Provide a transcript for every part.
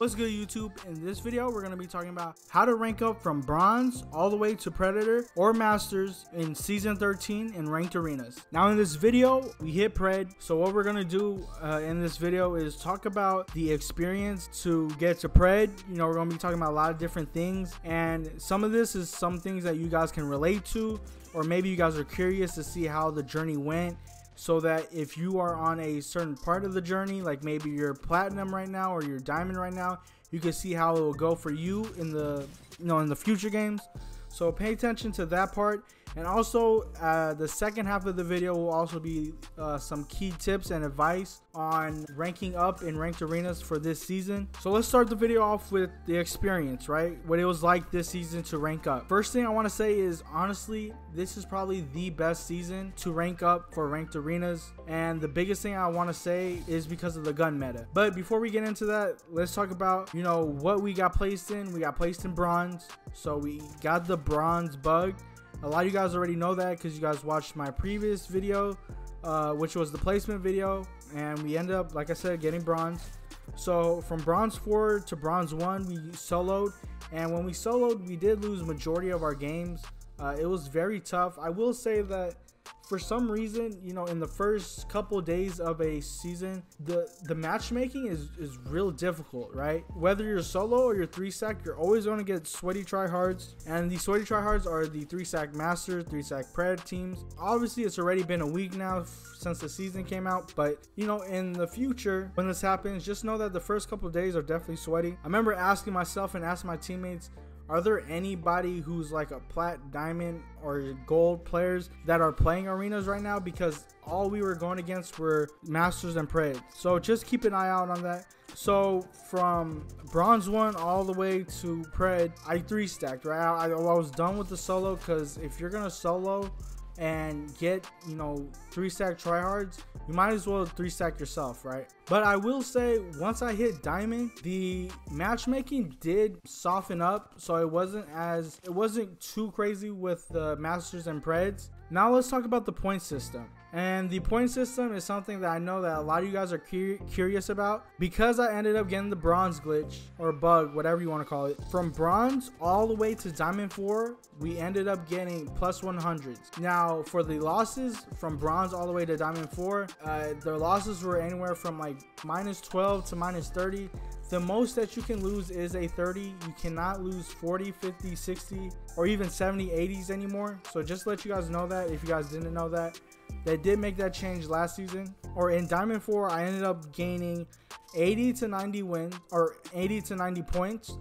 What's good, YouTube? In this video, we're going to be talking about how to rank up from Bronze all the way to Predator or Masters in Season 13 in Ranked Arenas. Now, in this video, we hit Pred. So what we're going to do in this video is talk about the experience to get to Pred. You know, we're going to be talking about a lot of different things. And some of this is some things that you guys can relate to, or maybe you guys are curious to see how the journey went. So that if you are on a certain part of the journey, like maybe you're platinum right now or you're diamond right now, you can see how it will go for you in the in the future games. So pay attention to that part. And also the second half of the video will also be some key tips and advice on ranking up in ranked arenas for this season. So let's start the video off with the experience, right? What it was like this season to rank up. First thing I want to say is, honestly, this is probably the best season to rank up for ranked arenas. And the biggest thing I want to say is because of the gun meta. But before we get into that, let's talk about, what we got placed in. We got placed in bronze. So we got the bronze bug. A lot of you guys already know that because you guys watched my previous video, which was the placement video, and we ended up, like I said, getting bronze. So from bronze 4 to bronze 1, we soloed, and when we soloed, we did lose majority of our games. It was very tough. I will say that for some reason, in the first couple days of a season, the matchmaking is real difficult, right? Whether you're solo or you're 3-stack, you're always going to get sweaty tryhards, and these sweaty tryhards are the 3-stack master, 3-stack pred teams. Obviously, it's already been a week now since the season came out, but in the future, when this happens, just know that the first couple of days are definitely sweaty. I remember asking myself and asking my teammates, are there anybody who's like a plat, diamond, or gold players that are playing arenas right now? Because all we were going against were masters and pred. So just keep an eye out on that. So from bronze 1 all the way to pred, I 3-stacked, right? I was done with the solo, because if you're gonna solo and get 3-stack tryhards, you might as well 3-stack yourself, right? But I will say, once I hit diamond, the matchmaking did soften up, so it wasn't too crazy with the masters and preds. Now let's talk about the point system. And the point system is something that I know that a lot of you guys are curious about, because I ended up getting the bronze glitch or bug, whatever you want to call it. From bronze all the way to diamond 4, we ended up getting plus 100s. Now for the losses from bronze all the way to diamond 4, the losses were anywhere from like minus 12 to minus 30. The most that you can lose is a 30. You cannot lose 40, 50, 60, or even 70, 80s anymore. So just to let you guys know that, if you guys didn't know that, they did make that change last season. Or in diamond 4, I ended up gaining 80 to 90 wins, or 80 to 90 points.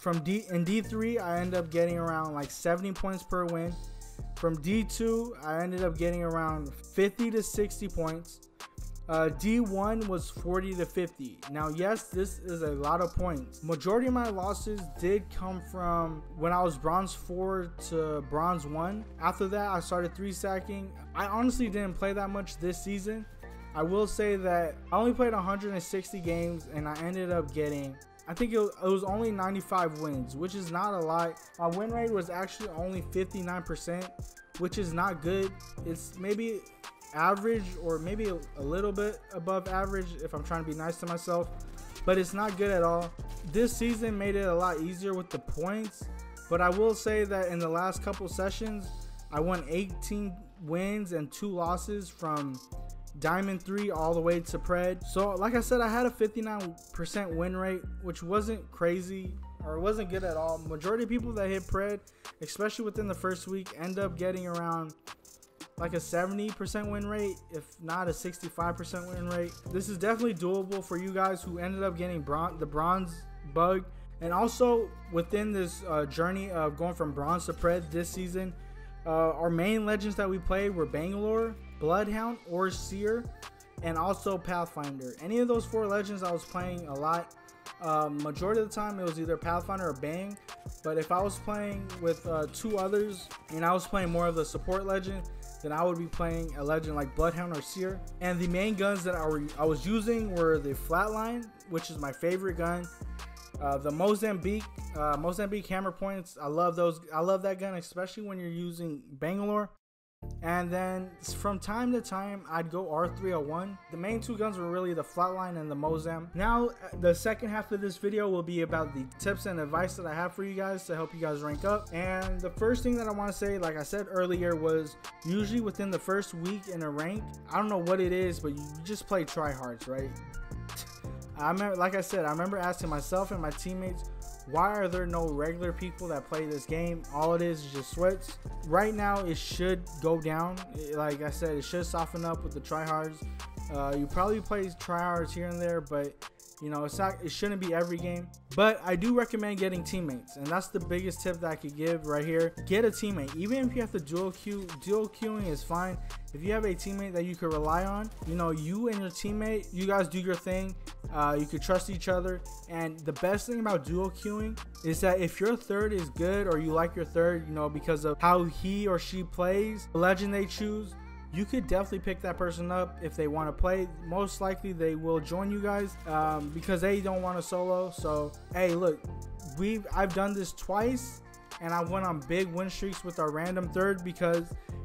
In D3, I ended up getting around like 70 points per win. From D2, I ended up getting around 50 to 60 points. D1 was 40 to 50. Now, yes, this is a lot of points. Majority of my losses did come from when I was bronze 4 to bronze 1. After that, I started 3-stacking. I honestly didn't play that much this season. I will say that I only played 160 games, and I ended up getting, I think it was only 95 wins, which is not a lot. My win rate was actually only 59%, which is not good. It's maybe average, or maybe a little bit above average if I'm trying to be nice to myself, but it's not good at all. This season made it a lot easier with the points, but I will say that in the last couple sessions, I won 18 wins and 2 losses from diamond 3 all the way to pred. So like I said, I had a 59% win rate, which wasn't crazy, or it wasn't good at all. Majority of people that hit pred, especially within the first week, end up getting around like a 70% win rate, if not a 65% win rate. This is definitely doable for you guys who ended up getting the bronze bug. And also within this journey of going from bronze to pred this season, our main legends that we played were Bangalore, Bloodhound, or Seer, and also Pathfinder. Any of those 4 legends I was playing a lot. Majority of the time it was either Pathfinder or Bang, but if I was playing with 2 others and I was playing more of the support legend, then I would be playing a legend like Bloodhound or Seer. And the main guns that I was using were the Flatline, which is my favorite gun, the Mozambique Hammer Points. I love those. I love that gun, especially when you're using Bangalore. And then from time to time, I'd go R301. The main two guns were really the Flatline and the Mozam. Now, the second half of this video will be about the tips and advice that I have for you guys to help you guys rank up. And the first thing that I want to say, like I said earlier, was usually within the first week in a rank, I don't know what it is, but you just play tryhards, right? I remember, like I said, I remember asking myself and my teammates, why are there no regular people that play this game? All it is just sweats. Right now, it should go down. Like I said, it should soften up with the tryhards. You probably play tryhards here and there, but you know, it shouldn't be every game. But I do recommend getting teammates, and that's the biggest tip that I could give right here. Get a teammate. Even if you have to dual queuing is fine. If you have a teammate that you can rely on, you know, you and your teammate, you guys do your thing. You could trust each other. And the best thing about dual queuing is that if your third is good, or you like your third, you know, because of how he or she plays, the legend they choose, you could definitely pick that person up if they want to play. Most likely they will join you guys because they don't want to solo. So hey, look, I've done this twice, and I went on big win streaks with our random third because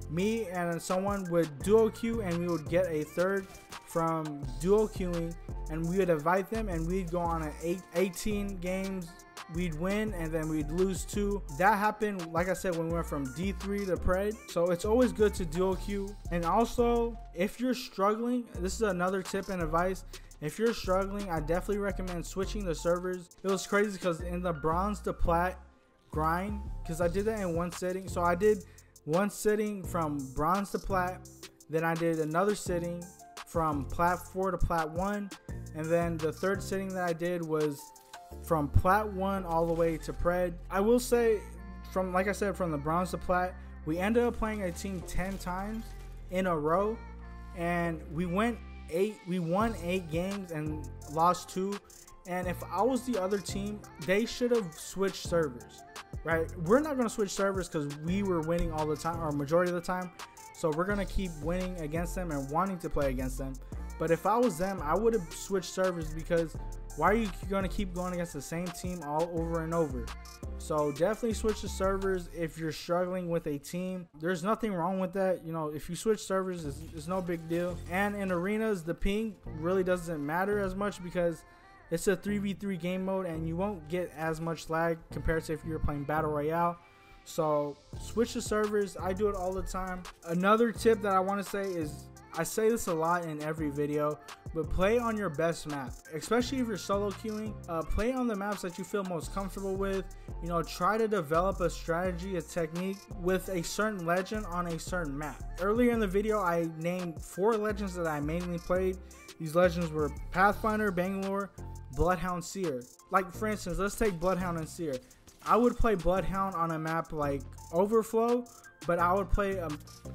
me and someone would duo queue, and we would get a third from duo queuing, and we would invite them, and we'd go on an 18 games. We'd win, and then we'd lose 2. That happened, like I said, when we went from D3 to Pred. So it's always good to duo queue. And also, if you're struggling, this is another tip and advice. If you're struggling, I definitely recommend switching the servers. It was crazy because in the bronze to plat grind, because I did that in one sitting. So I did one sitting from bronze to plat, then I did another sitting from plat 4 to plat 1, and then the third sitting that I did was from plat 1 all the way to Pred. I will say, from, like I said, from the bronze to plat, we ended up playing a team 10 times in a row, and we won 8 games and lost 2. And if I was the other team, they should have switched servers, right? We're not going to switch servers because we were winning all the time, or majority of the time, so we're going to keep winning against them and wanting to play against them. But if I was them, I would have switched servers, because why are you going to keep going against the same team all over and over? So definitely switch the servers if you're struggling with a team. There's nothing wrong with that. You know, if you switch servers, it's no big deal. And in arenas, the ping really doesn't matter as much because it's a 3v3 game mode, and you won't get as much lag compared to if you're playing Battle Royale. So switch the servers. I do it all the time. Another tip that I want to say is, I say this a lot in every video, but play on your best map, especially if you're solo queuing. Play on the maps that you feel most comfortable with. You know, try to develop a strategy, a technique with a certain legend on a certain map. Earlier in the video, I named 4 legends that I mainly played. These legends were Pathfinder, Bangalore, Bloodhound, Seer. Like, for instance, let's take Bloodhound and Seer. I would play Bloodhound on a map like Overflow, but I would play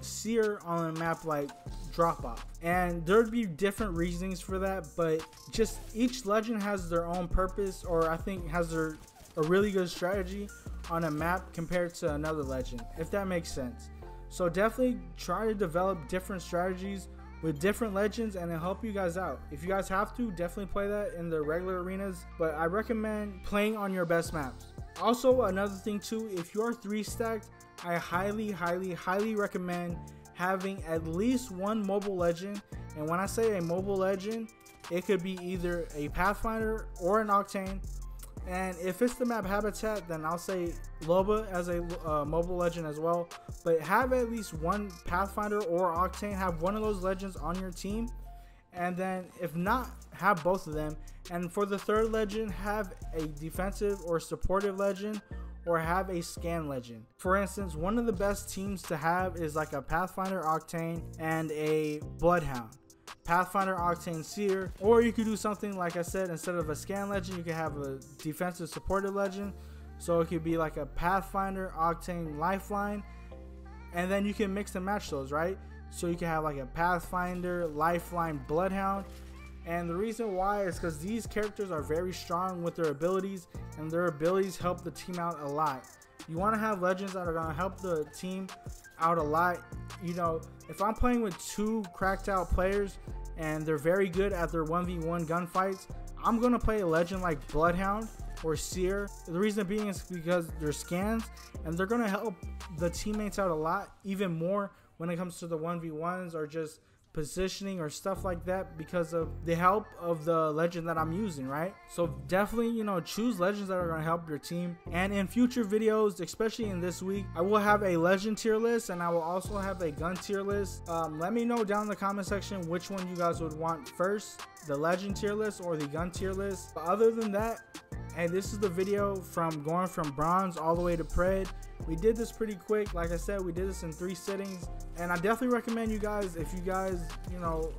Seer on a map like Drop Off. And there'd be different reasonings for that, but just each legend has their own purpose, or I think has a really good strategy on a map compared to another legend, if that makes sense. So definitely try to develop different strategies with different legends, and it'll help you guys out. If you guys have to, definitely play that in the regular arenas, but I recommend playing on your best maps. Also, another thing too, if you're 3-stacked, I highly recommend having at least one mobile legend. And when I say a mobile legend, it could be either a Pathfinder or an Octane. And if it's the map Habitat, then I'll say Loba as a mobile legend as well. But have at least one Pathfinder or Octane, have one of those legends on your team. And then if not, have both of them. And for the third legend, have a defensive or supportive legend, or have a scan legend. For instance, one of the best teams to have is like a Pathfinder, Octane, and a Bloodhound. Pathfinder, Octane, Seer. Or you could do something like I said, instead of a scan legend, you could have a defensive supportive legend. So it could be like a Pathfinder, Octane, Lifeline, and then you can mix and match those, right? So you can have like a Pathfinder, Lifeline, Bloodhound. And the reason why is because these characters are very strong with their abilities, and their abilities help the team out a lot. You want to have legends that are going to help the team out a lot. You know, if I'm playing with 2 cracked out players and they're very good at their 1v1 gunfights, I'm going to play a legend like Bloodhound or Seer. The reason being is because they're scans, and they're going to help the teammates out a lot, even more when it comes to the 1v1s or just positioning or stuff like that, because of the help of the legend that I'm using, right? So definitely, you know, choose legends that are going to help your team. And in future videos, especially in this week, I will have a legend tier list and I will also have a gun tier list. Let me know down in the comment section which one you guys would want first, the legend tier list or the gun tier list. But other than that, hey, this is the video from going from bronze all the way to pred. We did this pretty quick. Like I said, we did this in 3 sittings, and I definitely recommend you guys, if you guys, you know,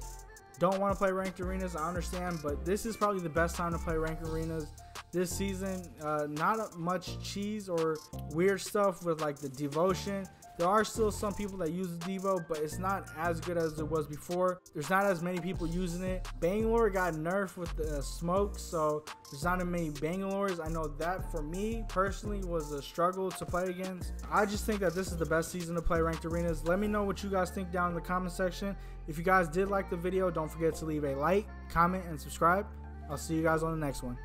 don't want to play ranked arenas, I understand, but this is probably the best time to play ranked arenas this season. Not much cheese or weird stuff with like the devotion. There are still some people that use the Devo, but it's not as good as it was before. There's not as many people using it. Bangalore got nerfed with the smoke, so there's not as many Bangalores. I know that for me personally was a struggle to play against. I just think that this is the best season to play ranked arenas. Let me know what you guys think down in the comment section. If you guys did like the video, don't forget to leave a like, comment, and subscribe. I'll see you guys on the next one.